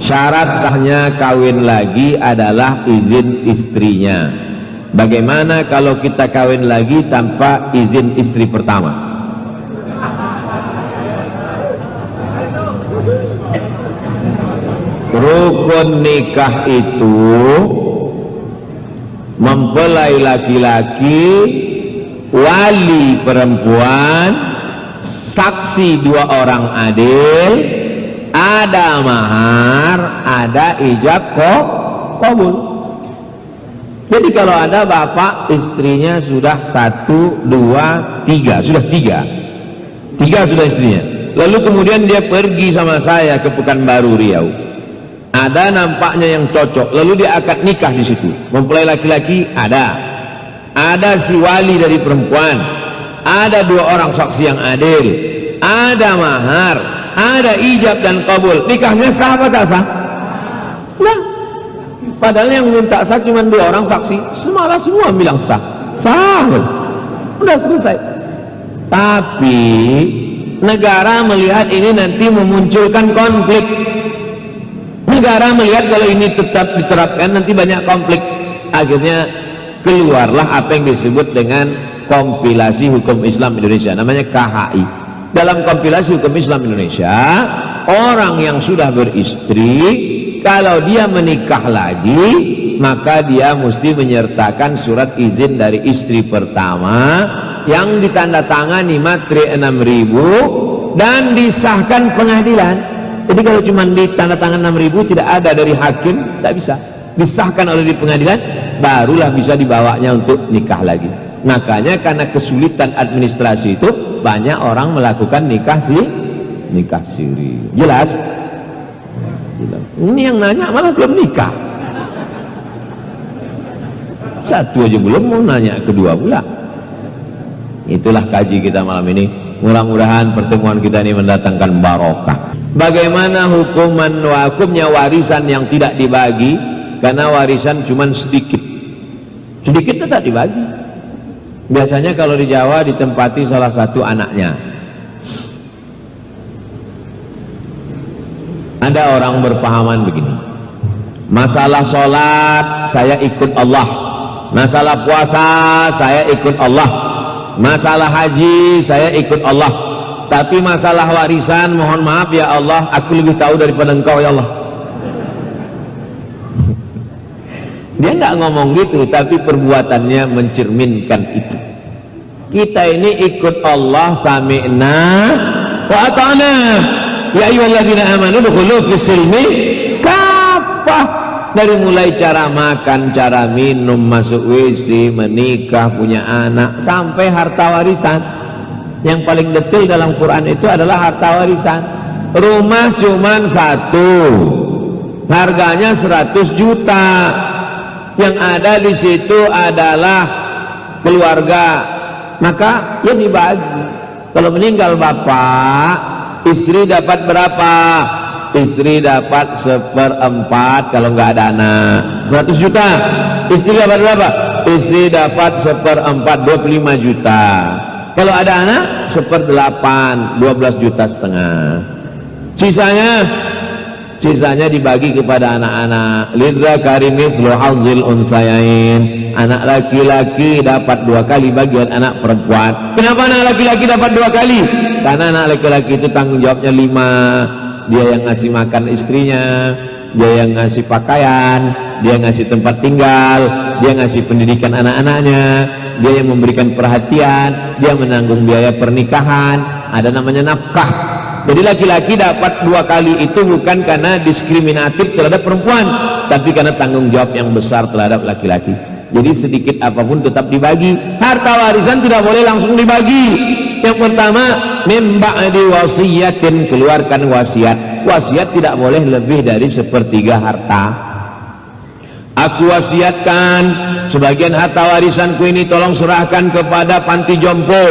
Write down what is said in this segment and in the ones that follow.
Syarat sahnya kawin lagi adalah izin istrinya. Bagaimana kalau kita kawin lagi tanpa izin istri pertama? Rukun nikah itu mempelai laki-laki, wali perempuan, saksi 2 orang adil, ada mahar, ada ijab qabul. Jadi kalau ada bapak istrinya sudah 1, 2, 3, sudah 3 sudah istrinya, lalu kemudian dia pergi sama saya ke Pekanbaru Riau, ada nampaknya yang cocok, lalu dia akad nikah di situ. Mempelai laki-laki ada si wali dari perempuan, ada 2 orang saksi yang adil, ada mahar, ada ijab dan kabul. Nikahnya sah apa tak sah? Nah, padahal yang minta sah cuma 2 orang saksi, semua bilang sah. Udah selesai. Tapi negara melihat ini nanti memunculkan konflik. Negara melihat kalau ini tetap diterapkan nanti banyak konflik. Akhirnya keluarlah apa yang disebut dengan kompilasi hukum Islam Indonesia, namanya KHI. Dalam kompilasi hukum Islam Indonesia, orang yang sudah beristri, kalau dia menikah lagi, maka dia mesti menyertakan surat izin dari istri pertama yang ditandatangani materi 6.000 dan disahkan pengadilan. Jadi kalau cuma ditandatangan 6.000 tidak ada dari hakim, tidak bisa. Disahkan oleh di pengadilan, barulah bisa dibawanya untuk nikah lagi. Makanya karena kesulitan administrasi itu, banyak orang melakukan nikah siri. Jelas? Ini yang nanya malah belum nikah. Satu aja belum, mau nanya kedua pula. Itulah kaji kita malam ini. Mudah-mudahan pertemuan kita ini mendatangkan barokah. Bagaimana hukumnya warisan yang tidak dibagi? Karena warisan cuma sedikit tetap dibagi. Biasanya kalau di Jawa ditempati salah satu anaknya. Ada orang berpahaman begini, masalah sholat saya ikut Allah, masalah puasa saya ikut Allah, masalah haji saya ikut Allah, tapi masalah warisan mohon maaf ya Allah, aku lebih tahu daripada engkau ya Allah. Dia nggak ngomong gitu, tapi perbuatannya mencerminkan itu. Kita ini ikut Allah, sami'na wa ata'na, ya ayyuhalladzina amanu dukhulu fis silmi kafah. Dari mulai cara makan, cara minum, masuk WC, menikah, punya anak, sampai harta warisan. Yang paling detail dalam Quran itu adalah harta warisan. Rumah cuman 1, harganya 100 juta. Yang ada di situ adalah keluarga, maka ya dibagi. Kalau meninggal bapak, istri dapat berapa? Istri dapat 1/4 kalau nggak ada anak. 100 juta. Istri dapat berapa? Istri dapat 1/4, 25 juta. Kalau ada anak 1/8, 12,5 juta. Sisanya dibagi kepada anak-anak. Lidzakari mithlu hazzil unsayain. Anak laki-laki dapat 2 kali bagian anak perempuan. Kenapa anak laki-laki dapat 2 kali? Karena anak laki-laki itu tanggung jawabnya 5. Dia yang ngasih makan istrinya, dia yang ngasih pakaian, dia ngasih tempat tinggal, dia ngasih pendidikan anak-anaknya, dia yang memberikan perhatian, dia menanggung biaya pernikahan, ada namanya nafkah. Jadi laki-laki dapat 2 kali itu bukan karena diskriminatif terhadap perempuan, tapi karena tanggung jawab yang besar terhadap laki-laki. Jadi sedikit apapun tetap dibagi. Harta warisan tidak boleh langsung dibagi. Yang pertama, min ba'di wasiyatin, keluarkan wasiat. Wasiat tidak boleh lebih dari 1/3 harta. Aku wasiatkan sebagian harta warisanku ini tolong serahkan kepada panti jompo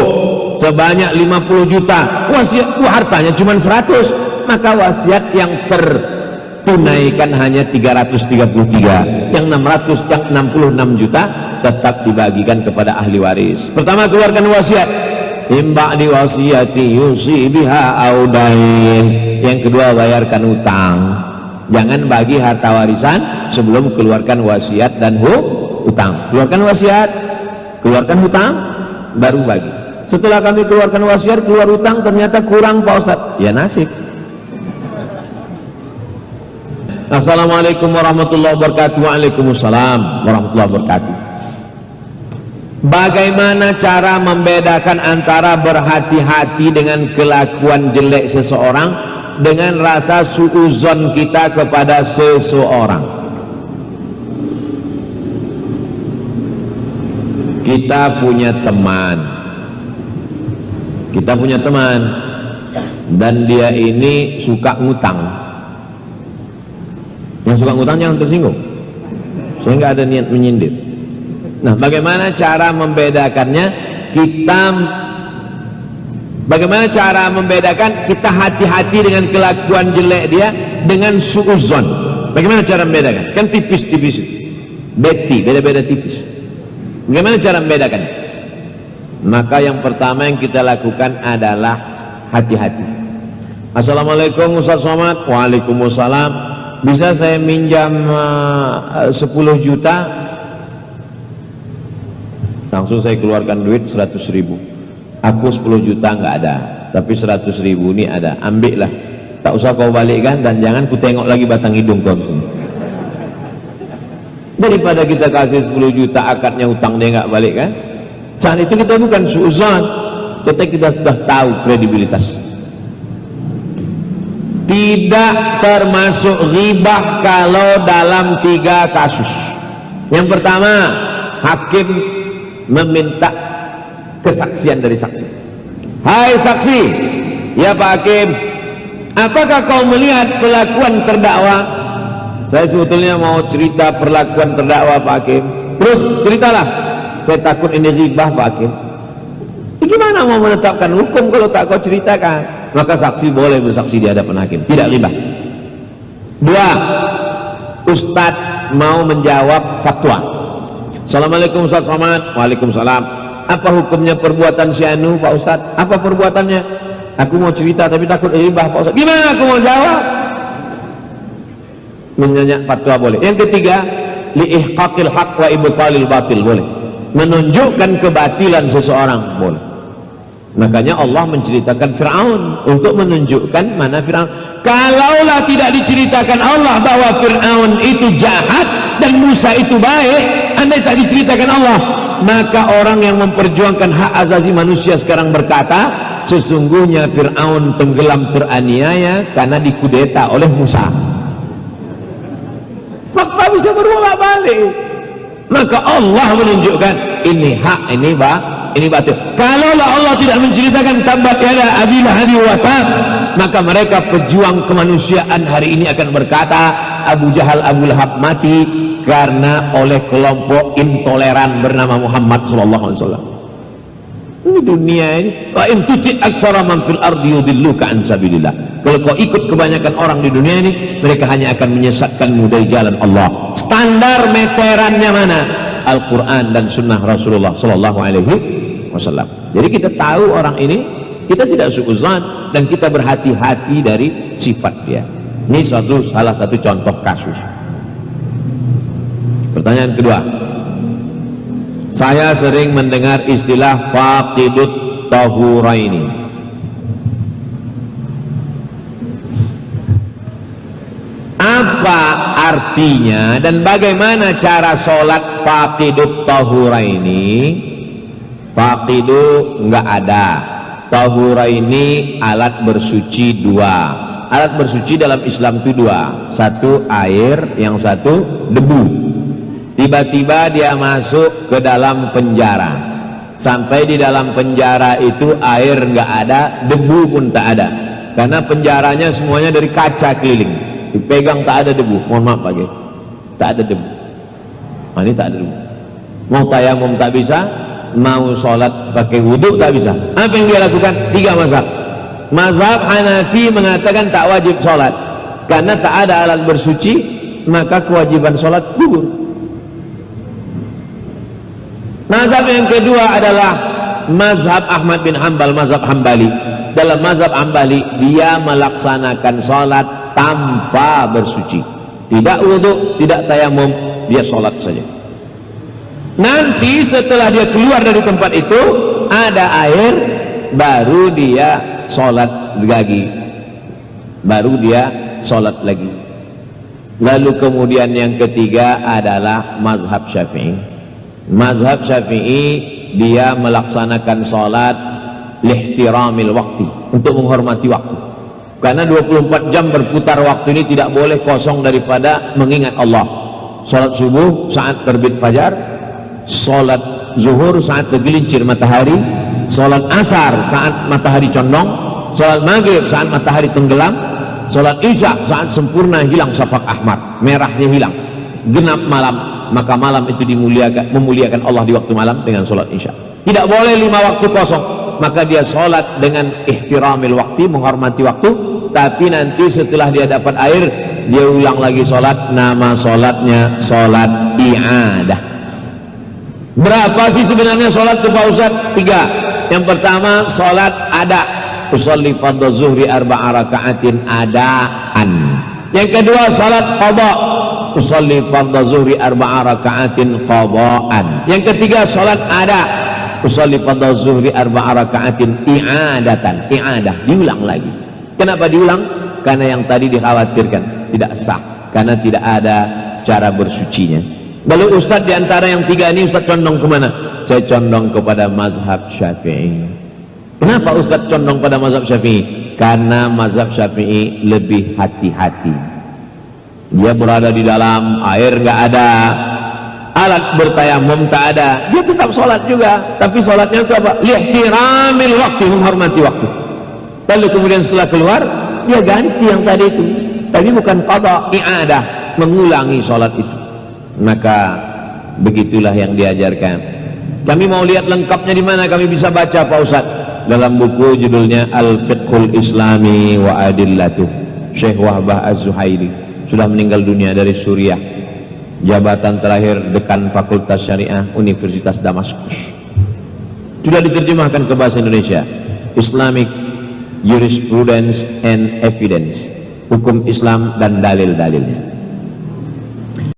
sebanyak 50 juta. Wasiatku hartanya cuma 100, maka wasiat yang tertunaikan hanya 333, yang 66 juta tetap dibagikan kepada ahli waris. Pertama, keluarkan wasiat. Imba di wasiati yusi biha audain. Yang kedua, bayarkan utang. Jangan bagi harta warisan sebelum keluarkan wasiat dan hutang. Keluarkan wasiat, keluarkan hutang, baru bagi. Setelah kami keluarkan wasiat, keluar hutang, ternyata kurang Pak Ustadz. Ya nasib. Assalamualaikum warahmatullahi wabarakatuh. Waalaikumsalam warahmatullahi wabarakatuh. Bagaimana cara membedakan antara berhati-hati dengan kelakuan jelek seseorang dengan rasa suuzon kita kepada seseorang? Kita punya teman dan dia ini suka ngutang. Yang suka ngutang jangan tersinggung, saya nggak ada niat menyindir. Nah, bagaimana cara membedakannya? Bagaimana cara membedakan kita hati-hati dengan kelakuan jelek dia dengan suuzon? Bagaimana cara membedakan? Kan tipis-tipis, beda-beda tipis. Bagaimana cara membedakan? Maka yang pertama yang kita lakukan adalah hati-hati. Assalamualaikum Ustaz Somad. Waalaikumsalam. Bisa saya minjam 10 juta? Langsung saya keluarkan duit 100.000. Aku 10 juta nggak ada, tapi 100.000 ini ada. Ambil lah, tak usah kau balikkan, dan jangan ku tengok lagi batang hidung kau sini. Daripada kita kasih 10 juta akadnya utang dia nggak balik kan? Saat itu kita bukan suuzon, kita sudah tahu kredibilitas. Tidak termasuk ghibah kalau dalam 3 kasus. Yang pertama, hakim meminta kesaksian dari saksi. Hai saksi, ya Pak Hakim, apakah kau melihat perlakuan terdakwa? Saya sebetulnya mau cerita perlakuan terdakwa Pak Hakim. Terus ceritalah. Saya takut ini ghibah Pak Hakim. Gimana mau menetapkan hukum kalau tak kau ceritakan? Maka saksi boleh bersaksi di hadapan hakim, tidak ghibah. 2, Ustadz mau menjawab fatwa. Assalamualaikum Ustaz Somad. Waalaikumsalam. Apa hukumnya perbuatan si Anu Pak Ustadz? Apa perbuatannya? Aku mau cerita tapi takut ghibah Pak Ustadz. Gimana aku mau jawab? Menyanyi fatwa boleh. Yang ketiga, liihqaqil haq wa ibtalil batil boleh. Menunjukkan kebatilan seseorang boleh. Makanya Allah menceritakan Fir'aun untuk menunjukkan mana Fir'aun. Kalaulah tidak diceritakan Allah bahwa Fir'aun itu jahat dan Musa itu baik, andai tak diceritakan Allah, maka orang yang memperjuangkan hak asasi manusia sekarang berkata, sesungguhnya Fir'aun tenggelam teraniaya karena dikudeta oleh Musa. Maka bisa berulang balik. Maka Allah menunjukkan ini hak, ini batil. Kalaulah Allah tidak menceritakan tabbat yada Abi Lahab wa tab, maka mereka pejuang kemanusiaan hari ini akan berkata Abu Jahal, Abu Lahab mati karena oleh kelompok intoleran bernama Muhammad sallallahu alaihi wasallam. Ini dunia ini. Wa in tuti aktsara man fil ardi yudilluka an sabilillah. Kalau kau ikut kebanyakan orang di dunia ini, mereka hanya akan menyesatkanmu dari jalan Allah. Standar meterannya mana? Al-Quran dan Sunnah Rasulullah sallallahu alaihi wasallam. Jadi kita tahu orang ini, kita tidak suuzon dan kita berhati-hati dari sifat dia. Ini salah satu contoh kasus. Pertanyaan kedua, saya sering mendengar istilah faqidut tahuraini. Apa artinya dan bagaimana cara sholat faqidut tahuraini? Faqidu enggak ada, tahuraini alat bersuci 2. Alat bersuci dalam Islam itu 2, satu air, yang satu debu. Tiba-tiba dia masuk ke dalam penjara, sampai di dalam penjara itu air enggak ada, debu pun tak ada, karena penjaranya semuanya dari kaca keliling, dipegang tak ada debu. Mohon maaf Pak Kiai, tak ada debu. Nah, ini tak ada debu. Mau tayamum tak bisa, mau sholat pakai wudhu tak bisa. Apa yang dia lakukan? 3 mazhab. Mazhab Hanafi mengatakan tak wajib sholat karena tak ada alat bersuci, maka kewajiban sholat gugur. Mazhab yang kedua adalah mazhab Ahmad bin Hanbal, mazhab Hambali. Dalam mazhab Hambali dia melaksanakan sholat tanpa bersuci, tidak wudhu, tidak tayamum, dia sholat saja. Nanti setelah dia keluar dari tempat itu ada air, baru dia sholat lagi, baru dia sholat lagi. Lalu kemudian yang ketiga adalah mazhab Syafi'i. Mazhab Syafi'i dia melaksanakan sholat lihtiramil waktu, untuk menghormati waktu, karena 24 jam berputar waktu ini tidak boleh kosong daripada mengingat Allah. Sholat subuh saat terbit fajar, sholat zuhur saat tergelincir matahari, sholat asar saat matahari condong, sholat maghrib saat matahari tenggelam, sholat isya saat sempurna hilang safaq ahmar, merahnya hilang, genap malam, maka malam itu memuliakan Allah di waktu malam dengan sholat isya. Tidak boleh 5 waktu kosong, maka dia sholat dengan ihtiramil waktu, menghormati waktu. Tapi nanti setelah dia dapat air, dia ulang lagi sholat, nama sholatnya sholat i'adah. Berapa sih sebenarnya sholat itu Pak Ustaz? 3. Yang pertama sholat ada, usolli fardhu zuhri 4 raka'atin adaan. Yang kedua sholat qadha, usolli fardhu zuhri 4 raka'atin qadhaan. Yang ketiga sholat ada, usolli fardhu zuhri 4 raka'atin i'adatan. I'adah, diulang lagi. Kenapa diulang? Karena yang tadi dikhawatirkan tidak sah, karena tidak ada cara bersucinya. Lalu Ustadz diantara yang 3 ini Ustadz condong kemana? Saya condong kepada mazhab Syafi'i. Kenapa Ustadz condong pada mazhab Syafi'i? Karena mazhab Syafi'i lebih hati-hati. Dia berada di dalam air, nggak ada alat bertayamum, tak ada, dia tetap sholat juga, tapi sholatnya itu apa? Lihtiramil waktu, menghormati waktu. Lalu kemudian setelah keluar dia ganti yang tadi itu, tapi bukan qadha, i'adah, mengulangi sholat itu. Maka begitulah yang diajarkan. Kami mau lihat lengkapnya di mana kami bisa baca Pak Ustaz? Dalam buku judulnya Al-Fiqhul Islami wa Adillatuh, Syekh Wahbah Az-Zuhaili, sudah meninggal dunia, dari Suriah, jabatan terakhir dekan Fakultas Syariah Universitas Damaskus. Sudah diterjemahkan ke bahasa Indonesia, Islamic Jurisprudence and Evidence, hukum Islam dan dalil-dalilnya.